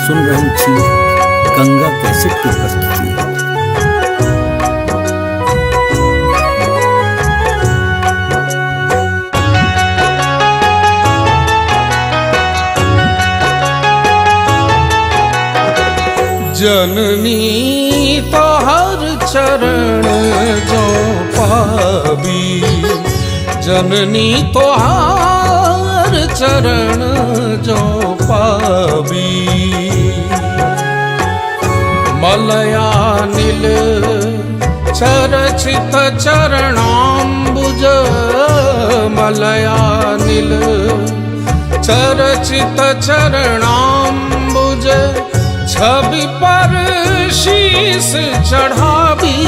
सुन रहल छी गंगा कैसेट की प्रस्तुति। जननी तोहर चरण जो पावी, जननी तोहर चरण जो पावी। मलयानिल चरचित चरणाम्बुज, मलयानिल चरचित चरणाम्बुज। छवि पर शीस चढ़ावी,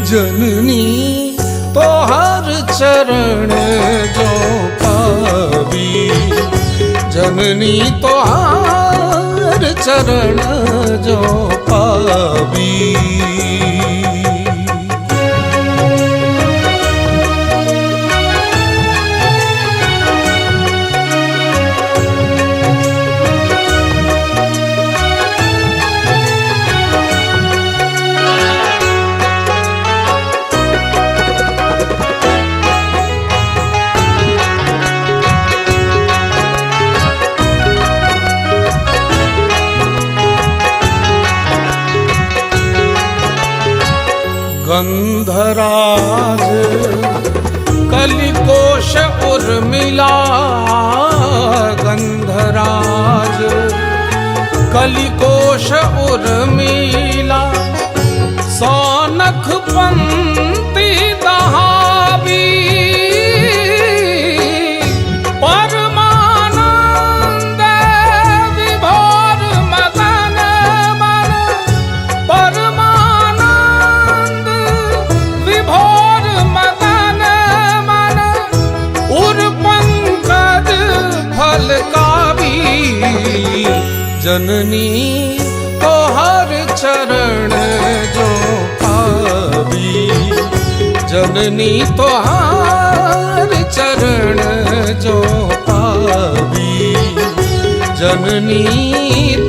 जननी तोहर चरण जो पावी, जननी तोहर चरण जो पावी। गंधराज कलिकोश उर्मिला, गंधराज कलिकोश उर्मिला। सौनख पंक्ति दहावी, परमानंद विभोर मदन मन। परमानंद विभोर मदन मन, उर पंकज फलकावी। जननी तोहर चरण जो पावी, जननी तोहर चरण जो पावी, जननी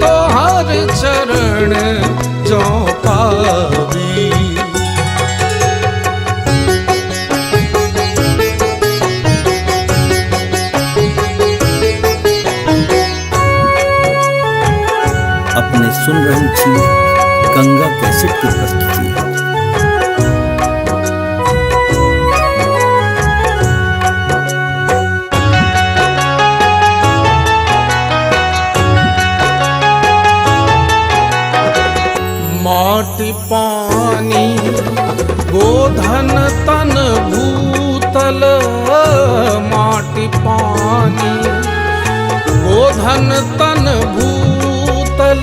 तोहर चरण जो पावी। अपने सुन रहल छी गंगा कैसेट की प्रस्तुति। माटी पानी गोधन तन भूतल, माटी पानी गोधन तन भूतल।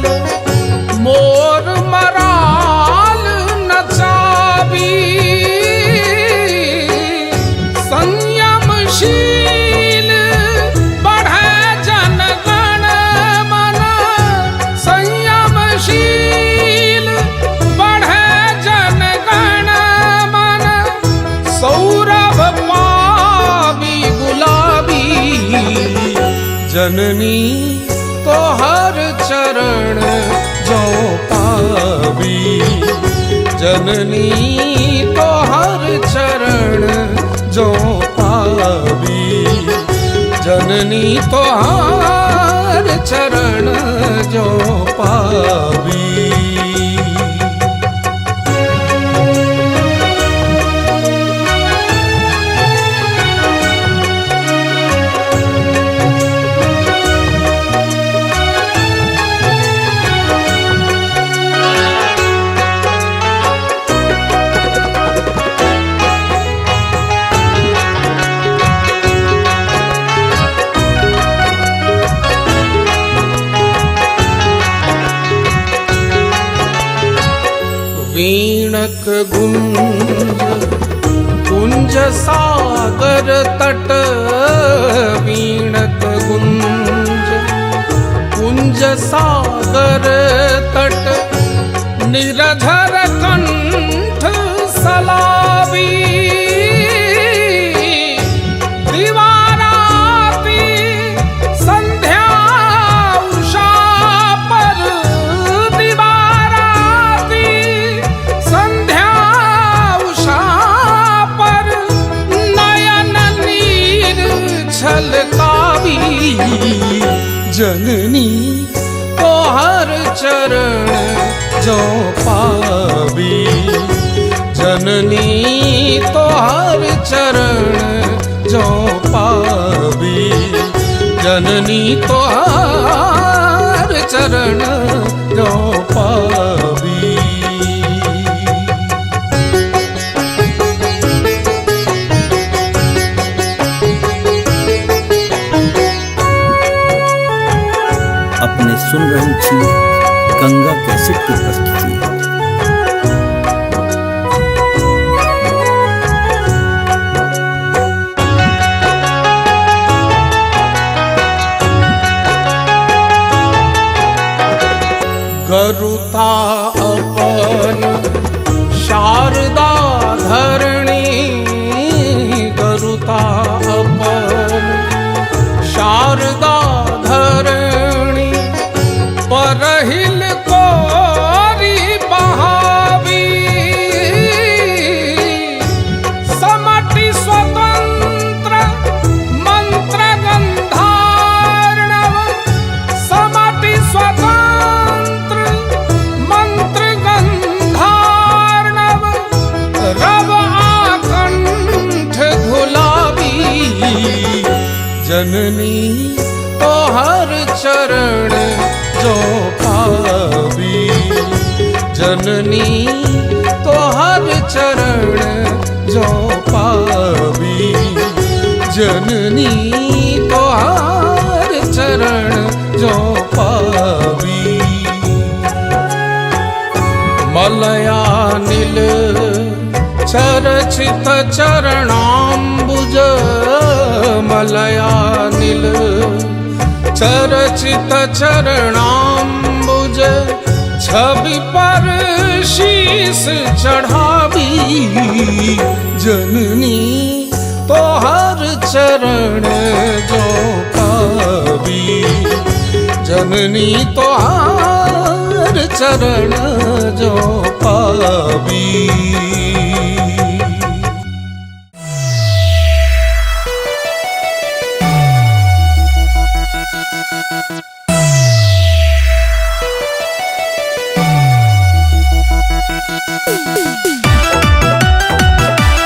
मोर मराल नचावी, संयमशील बढ़े जनगण मन। संयमशील बढ़े जनगण मन, सौरभ पावी गुलाबी। जननी तोहर चरण जो पावी, जननी तोहर चरण जो पावी, जननी तोहर चरण जो पावी। वीणक गुंज कुंज सागर तट, वीणक गुंज कुंज सागर तट। निरझर कंठ सलावी, दीवाराती संध्या उषा जननी तोहर चरण जो पावी, जननी तोहर चरण जो पावी। अपने सुन रहे छी गंगा कैसेट की प्रस्तुति। गरुता अपन शारदा धरणी, गरुता अपन शारदा धरणी, परहिल कोरी बहावी, समटि स्वतंत्र मंत्र गंधार्णव, समटि स्वतंत्र मंत्र गंधार्णव, रव आकंठ घुलावी, जननी तोहर चरण जो पावी, जननी तोहर चरण जो पावी, जननी तोहर चरण जो पावी। मलया नील चरचित चरणाम्बुज, मलया नील चरचित चरणाम्बुज, छवि पर शीस चढ़ावी, जननी तोहर चरण जो पावी, जननी तोहर चरण जो पावी।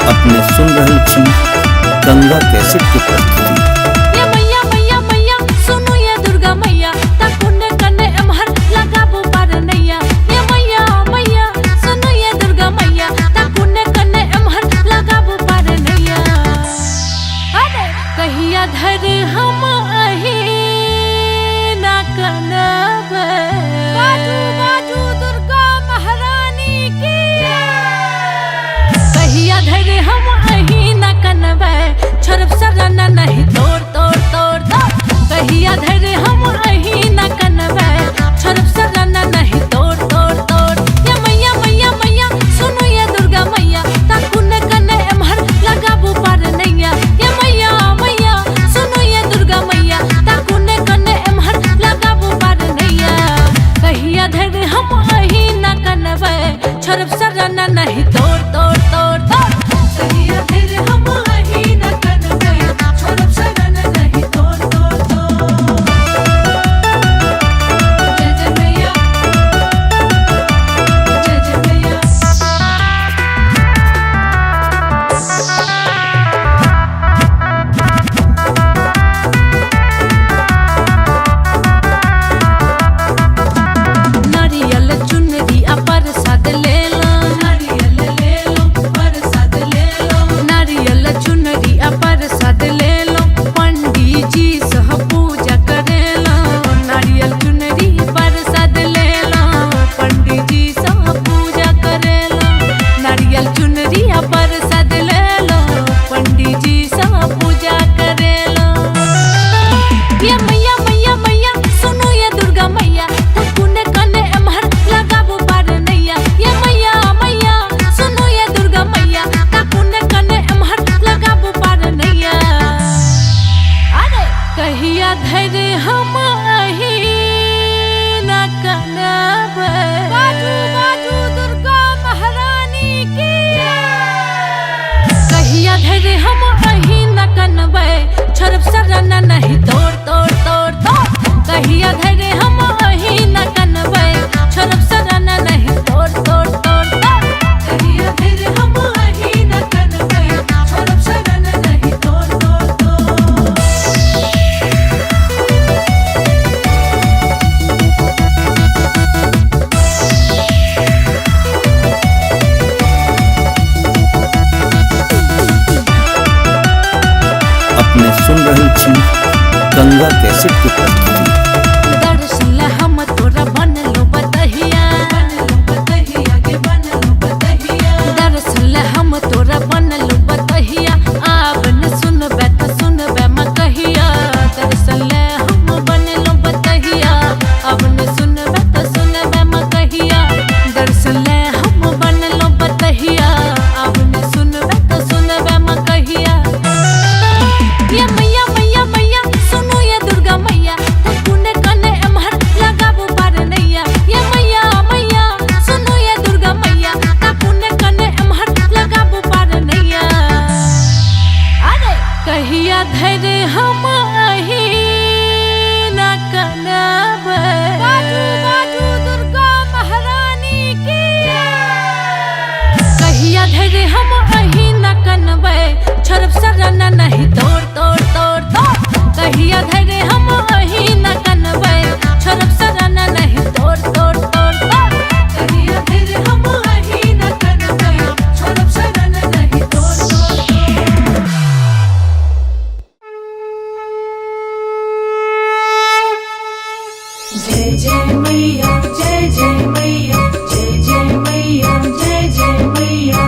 अपने सुन रहे छी गंगा कैसेट की प्रस्तुति। ये मैया मैया मैया सुनो ये दुर्गा मैया, तकुने कने अमहर लगाबो पार नैया। ये मैया मैया सुनो ये दुर्गा मैया, तकुने कने अमहर लगाबो पार नैया। अरे कहिया धर हम अही ना कनब, बाजू बाजू दुर्गा महारानी की। कहिया धर हम अही ना कनब, छोरब सरना नहीं तोड़ तोड़ तोड़ तोड़। कहिया धर हम अही ना कनब, छोरब सरना नहीं तोड़ तोड़ तोड़। ये मैया मैया मैया सुनो ये दुर्गा मैया, तकुने कने अमहर लगाबो पार नैया। ये मैया मैया सुनो ये दुर्गा मैया, तकुने कने अमहर लगाबो पार नैया। कहिया धर हम अही ना कनब, छोरब सरना नहीं तोड़ तोड़ तोड़ तोड़। कहिया धर हम अही ना कनब, छोरब सरना नहीं तोड़ तोड़ तोड़। जय जय मैया, जय जय मैया। नारियल चुनरी अपर साद ले लो, नारियल ले लो प्रसाद ले लो। नारियल चुनरी अपर साद ले लो, पंडित जी सह पूजा करे लो। नारियल चुनरी प्रसाद ले लो, पंडित जी सह पूजा करे लो। नारियल चुनरी प्रसाद ले लो, पंडित जी सह पूजा करे लो। ये मैया मैया मैया सुनो ये दुर्गा मैया, तकुने कने अमहर लगाबो पार नैया। ये मैया मैया सुनो ये दुर्गा मैया, तकुने कने अमहर लगाबो पार नैया। अरे कहिया धर हम अही ना कनब, बाजू बाजू दुर्गा महारानी की। कहिया धर हम अही ना कनब, छोरब सरना नहीं तोड़ तोड़ तोड़ तोड़। कहिया धर हम अही ना कनब, छोरब सरना नहीं तोड़ तोड़ तोड़ तोड़। कहिया धर हम अपने सुन रहे छी गंगा कैसेट की प्रस्तुति। दर्शन हम तोरा बनलो बतहिया, दर्शन हम तोरा बनलो बतहिया, आब न सुनबे त सुनबे मकहिया। दर्शन हम बनलो बतहिया, अब न सुनबे त सुनबे मकहिया। दर्शन हम बनलो बतहिया, अब न सुनबे त सुनबे मकहिया। ये मैया मैया मैया सुनो ये दुर्गा मैया, तूने कने एम्हर लगाबू पार नैया। ये मैया मैया सुनो ये दुर्गा मैया, तूने कने एम्हर लगाबू पार नैया। अरे कहिया धरे हम अही न कनबे, बाजू बाजू दुर्गा महारानी की। कहिया धरे हम अही न कनबे, छरब सरन नहीं तोड़ तोड़ तोड़ तोड़। कहिया धरे हम अही न कनबे, छरब सरन नहीं तोड़ तोड़ तोड़ तोड़। कहिया धरे हम अही न कनबे, छरब सरन नहीं तोड़ तोड़ तोड़। जय जय मैया, जय जय मैया, जय जय मैया, जय जय मैया।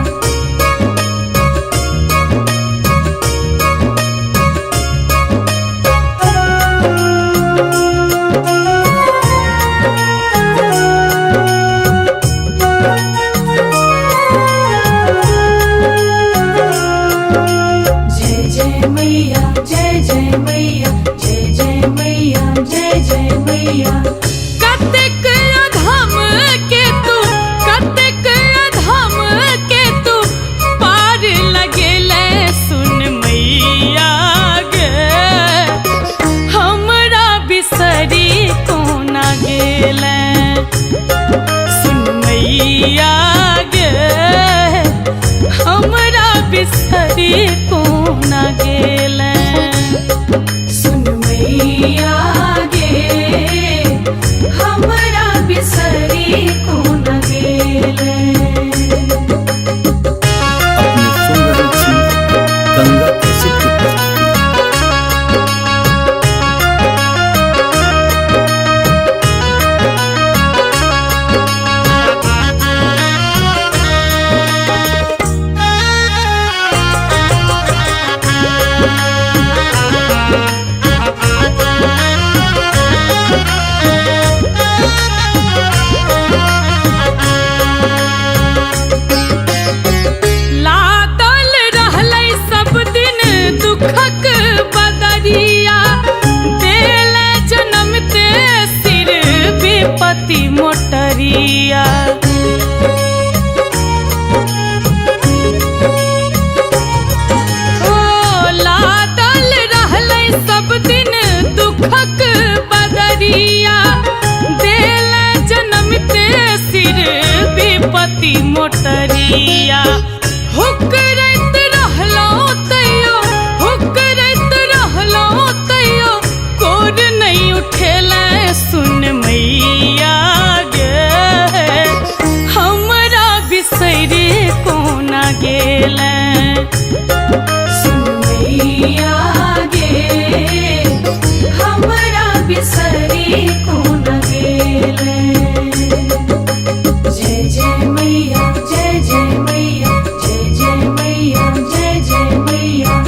जय जय मैया, जय जय मैया, जय जय मैया, जय जय मैया। कतेक अधम के तू, कतेक अधम के तू पार लगेले सुन मैया गे। हमरा बिसरी कोना गेले सुन मैया गे। हमरा बिसरी कोना गेले सुन मैया गे, हमरा बिसरी कोन गेले। अपने सुन रहे छी गंगा कैसेट की प्रस्तुति। लादल रहलै सब दिन दुखक बदरिया, देले जनमते सिर विपत्ति मोटरिया। ओ लादल रहलै सब दिन दुखक बदरिया, देले जनमते सिर विपत्ति मोटरिया। हुकरैत रहलौ तैयो, हुकरैत रहलौ तैयो, कोर नहीं उठेले सुन मैया गे। हमरा बिसरि कोना गेले सुन मैया गे, हमरा बिसरी कोन गेले। जय जय मैया, जय जय मैया, जय जय मैया, जय जय मैया।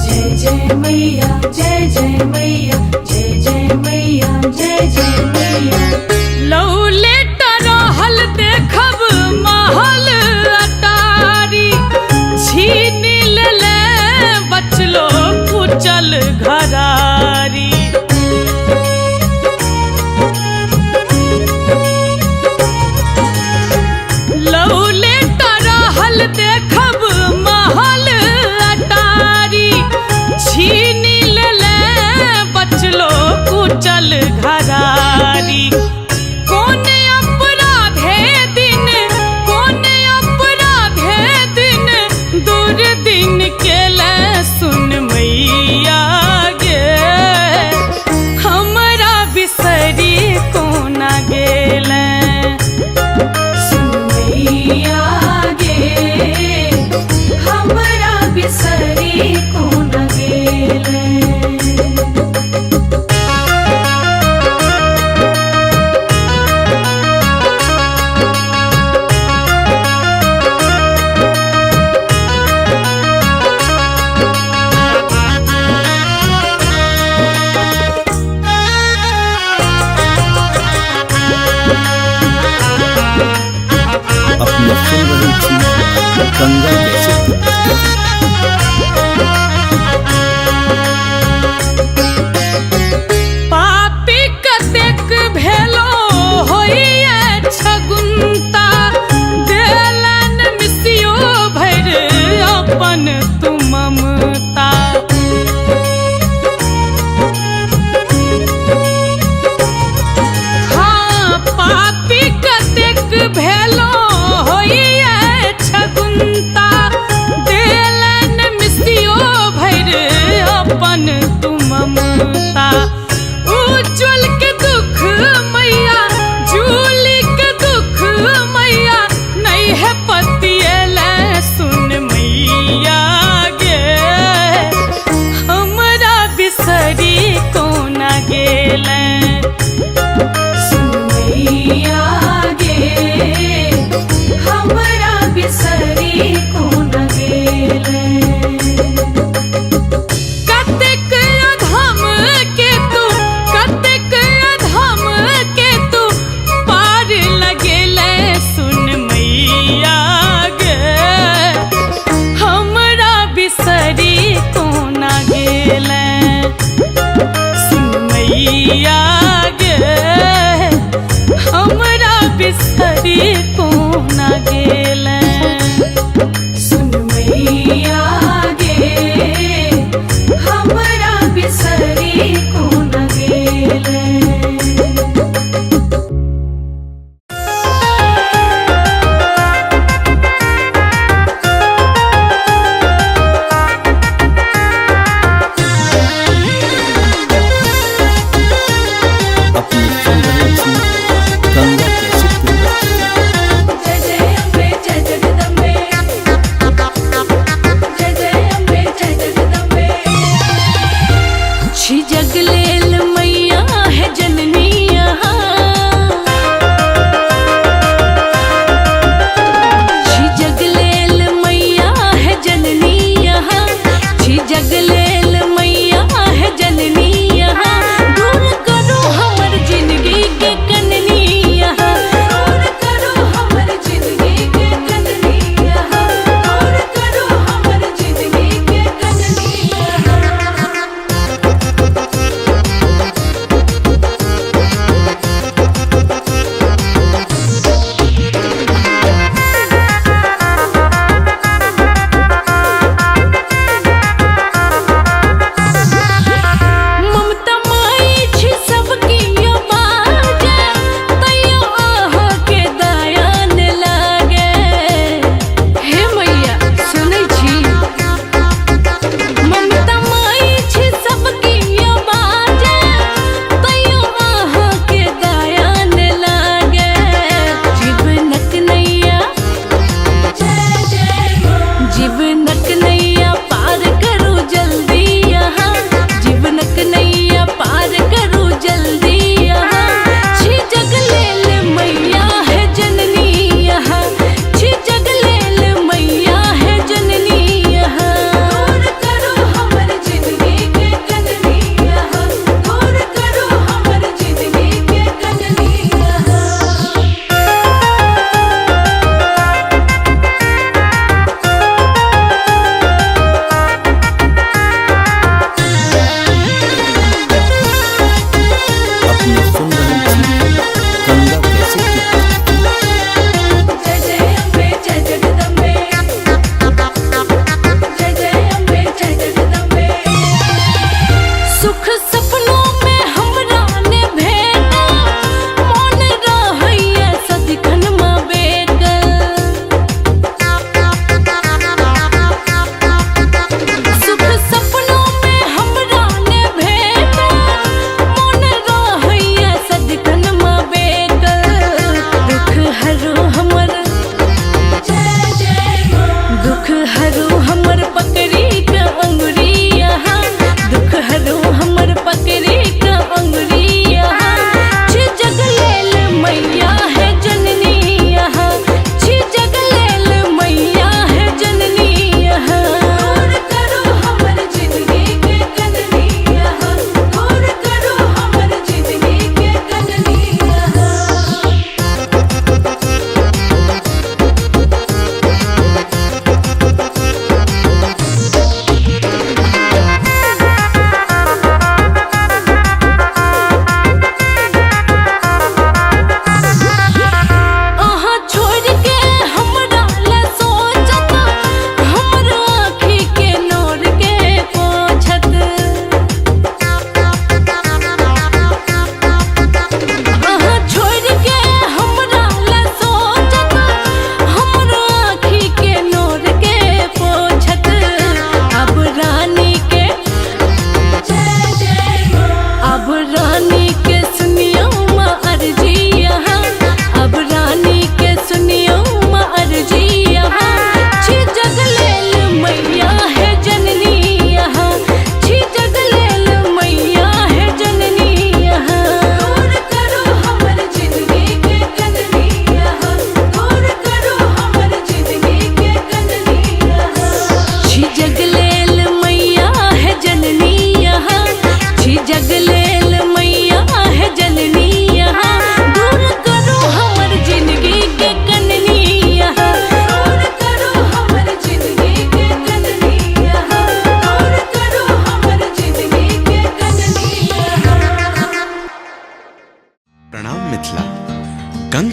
जय जय मैया, जय जय मैया, जय जय मैया, जय जय मैया। लौले रहल देखब महल अटारी, छीन लेले बचलो कुचल घरारी। लौले रहल देखब महल अटारी, छीन लेले बचलो कुचल घरारी। कोन अपराधे दिन, कोन अपराधे दिन, दुर्दिन मैया गे हमरा बिसरी कोन गेले। अपने सुन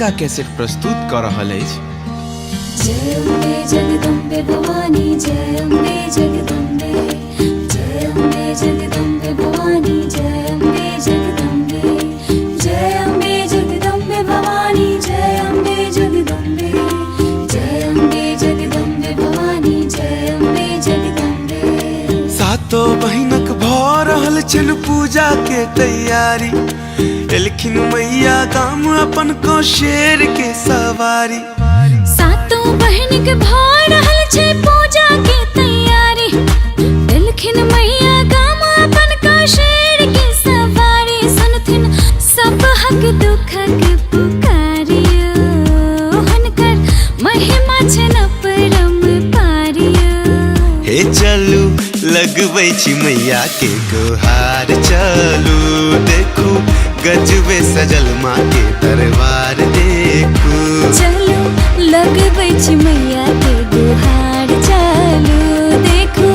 गंगा कैसेट प्रस्तुत कर रहल अछि। जय अम्बे जगदम्बे भवानी, जय अम्बे जगदम्बे, जय अम्बे जगदम्बे भवानी, जय अम्बे जगदम्बे, जय अम्बे जगदम्बे भवानी, जय अम्बे जगदम्बे, जय अम्बे जगदम्बे भवानी, जय अम्बे जगदम्बे। सातो बहिनक भ रहल छल पूजा के तैयारी, एलखिन मैया गाम अपन को शेर के सवारी। सातों बहन के भार रहल छै पूजा के तैयारी, एलखिन मैया गाम अपन का शेर के सवारी। सुनथिन सब हक दुखक पुकारियो, हुनकर महिमा छन परम पारियो। हे चलू लगबै छी मैया के गुहार, चलू देखू गजबे सजल माँ के दरबार देखू। चलू लगबै छी मैया के गुहार, चलू देखू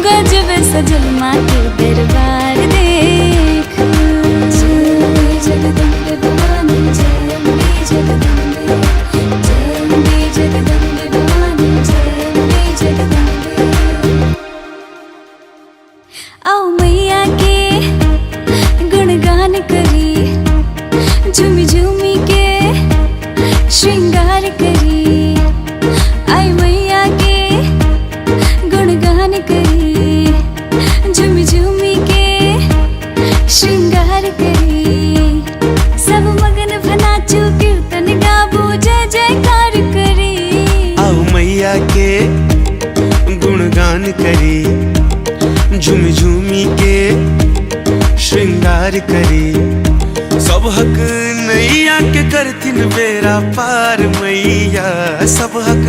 गजब सजल माँ के दरबार देखू। जय जगदम्बे भवानी, जय अम्बे जगदम्बे, जय अम्बे जगदम्बे भवानी, जय अम्बे जगदम्बे। आओ मैया के गुणगान करी, झूमी झूमी के श्रृंगार करी। आई मैया के गुणगान करी, झूमी झूमी के श्रृंगार करी। सब मगन भनाचू कीर्तन गाबू, जय जयकार करी। आओ मैया के गुणगान करी, झूमी झूमी के श्रृंगार करी। सब हक नैया के करथिन बेरा पार मैया, सब हक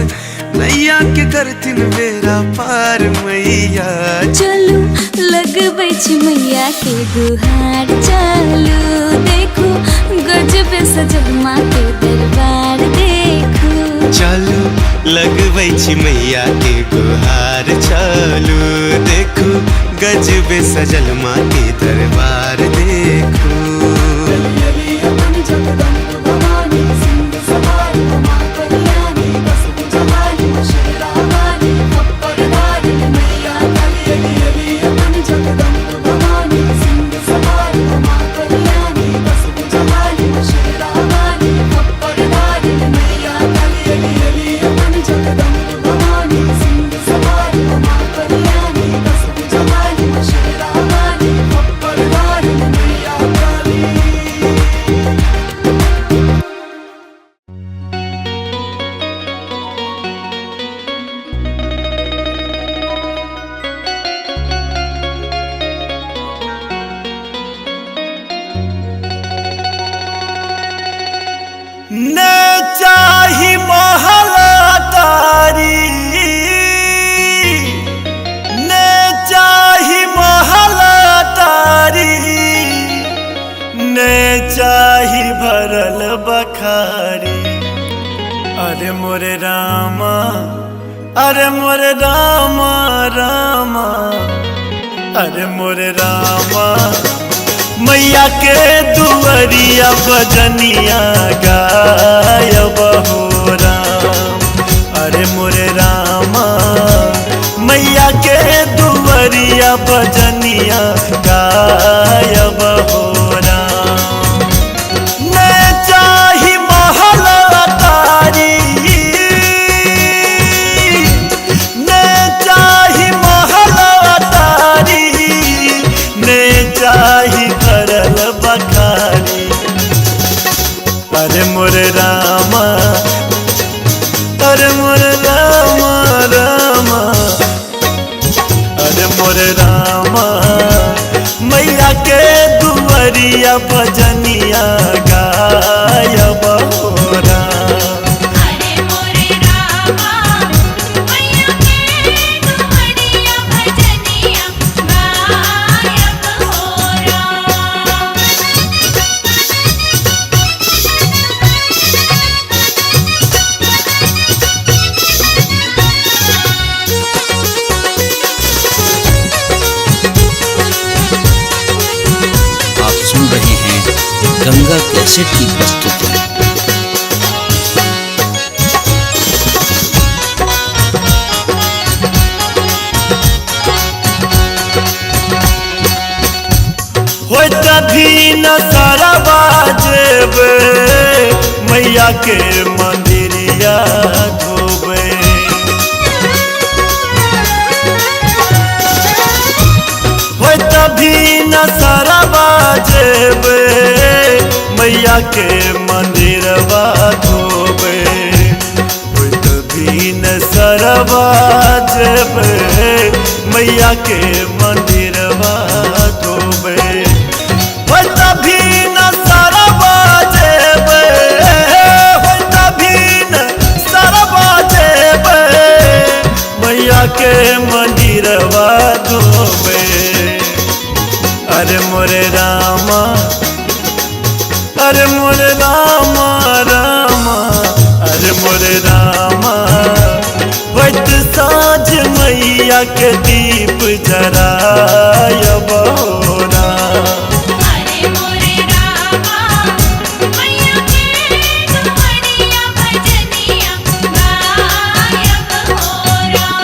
नैया के करथिन बेरा पार मैया। चलू लगबै छी मैया के गुहार, चलू देखू गजब सजल माँ के दरबार देखू। चलू लगबै छी मैया के गुहार, चलू देखू गजबे सजल माँ के दरबार देखू। जगदम्बे भवानी, सिंह सवारी उमा कल्याणी, दस भुजवाली शेरा वाली, खप्पर वाली मैया काली। अपन जगदम्बे भवानी, सिंह सवारी उमा कल्याणी, दस भुजवाली शेरा वाली, खप्पर वाली मैया काली। अपन जगदम्बे भवानी, सिंह सवारी उमा कल्याणी, दस भुजवाली शेरा वाली, खप्पर वाली मैया काली। ने चाही महलातारी, ने चाही महलातारी, ने चाही भरल बखारी। अरे मोरे रामा, अरे मोरे रामा रामा, अरे मोरे रामा। मैया के दुअरिया बजनिया गायब हो राम, अरे मोरे रामा। मैया के दुअरिया बजनिया गायब हो राम। मैं चाही महलातारी, मैं चाही महलातारी, मैं चाही भरल बखारी। अरे मोरे रामा, अरे मोरे रामा रामा, अरे मोरे रामा। मैया के दुअरिया बजनिया गायब हो राम। अरे मोरे रामा, मैया के दुअरिया भजनिया गायब हो राम। आप सुन रहे हैं गंगा कैसेट की प्रस्तुति। न सरवा जेबे मैया के मंदिरिया धोबे। हो तभी न सरवा जेबे मैया के मंदिरवा धोबे। हो तभी न सरवा जेबे मैया के मंदिरवा धोबे। हो तभी न सरवा जेबे, हो तभी न सरवा जेबे मैया के मंदिरवा धोबे। अरे मोरे रामा, अरे मोरे रामा रामा, अरे मोरे रामा। वैत साँझ मैया के दीप जरायब हो राम। अरे मोरे रामा मैया के दुआरिया भजनिया गायब हो राम।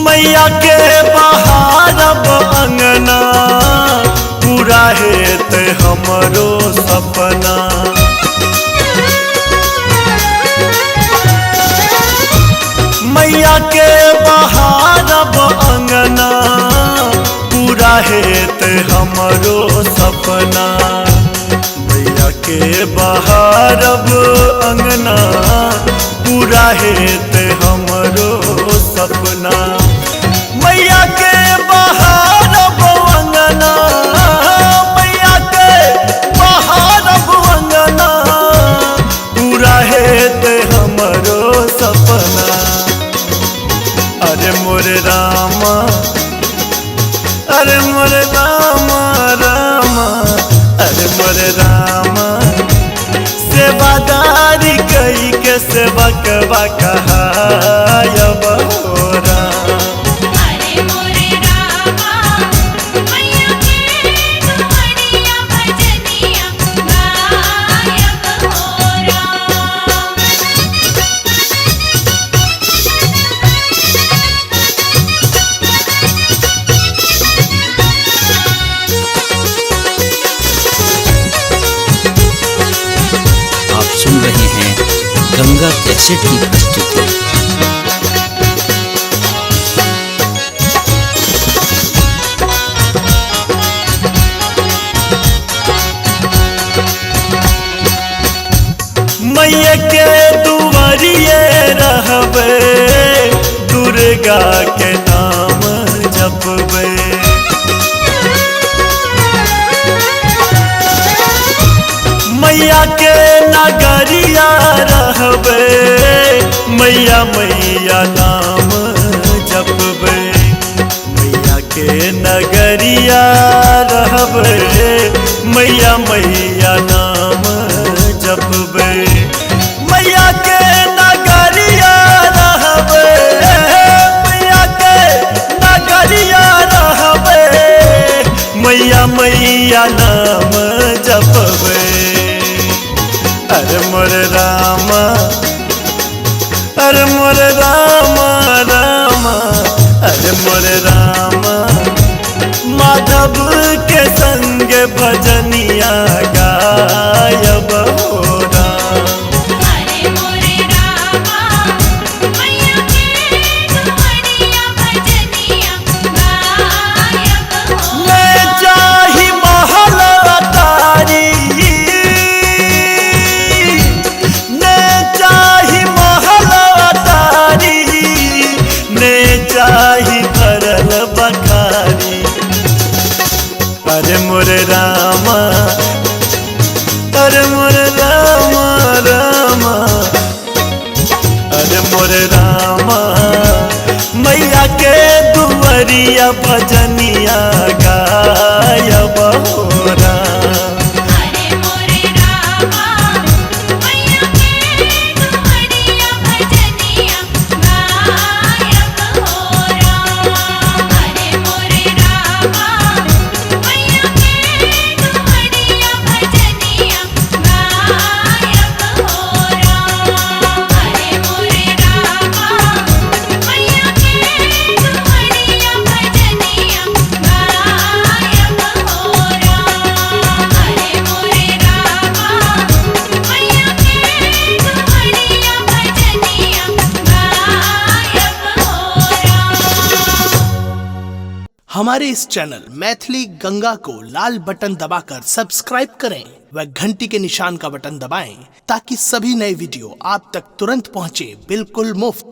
मैया के बहारब अंगना पूरा हेत हमरो सपना। मैया के बहारब अंगना पूरा हेत हमरो सपना। मैया के बहारब अंगना पूरा हेत हमरो सपना। मैया के बहारब अंगना, मैया के बहारब अंगना पूरा हेत हमरो सपना। अरे मोरे रामा, अरे मोरे रामा रामा, अरे मोरे रामा। सेवादारी कई के सेवकवा कहायब हो राम। अरे मोरे रामा मैया के दुआरिया भजनिया गायब हो राम। आप सुन रहे हैं गंगा कैसेट की प्रस्तुति। मैया के दुआरिये रहबे दुर्गा के नाम जपबे। मैया के नगरिया रहबे मैया मैया नाम जपबे। मैया के नगरिया रहबे मैया मैया नाम जपबे। मैया के नगरिया रहबे, मैया के नगरिया रहबे मैया मैया नाम जपबे। अरे मोरे रामा, अरे मोरे रामा रामा, अरे मोरे रामा। माधव के संग भजनिया गायब हो राम। अरे मोरे रामा मैया के दुआरिया भजनिया गायब हो ले जाहि महल अटारी, ने चाही महल अटारी, ने चाही भरल बखारी। अरे मोरे रामा, मैया भजनिया गायब हो राम। हरे मोरे रामा मैया के दुआरिया भजनिया गायब हो राम। हरे मोरे रामा मैया के दुआरिया भजनिया गायब हो राम। हरे मोरे रामा मैया के दुआरिया भजनिया गायब हो राम। हरे मोरे रामा मैया के दुआरिया भजनिया गायब हो राम। हमारे इस चैनल मैथिली गंगा को लाल बटन दबाकर सब्सक्राइब करें व घंटी के निशान का बटन दबाएं ताकि सभी नए वीडियो आप तक तुरंत पहुंचे बिल्कुल मुफ्त।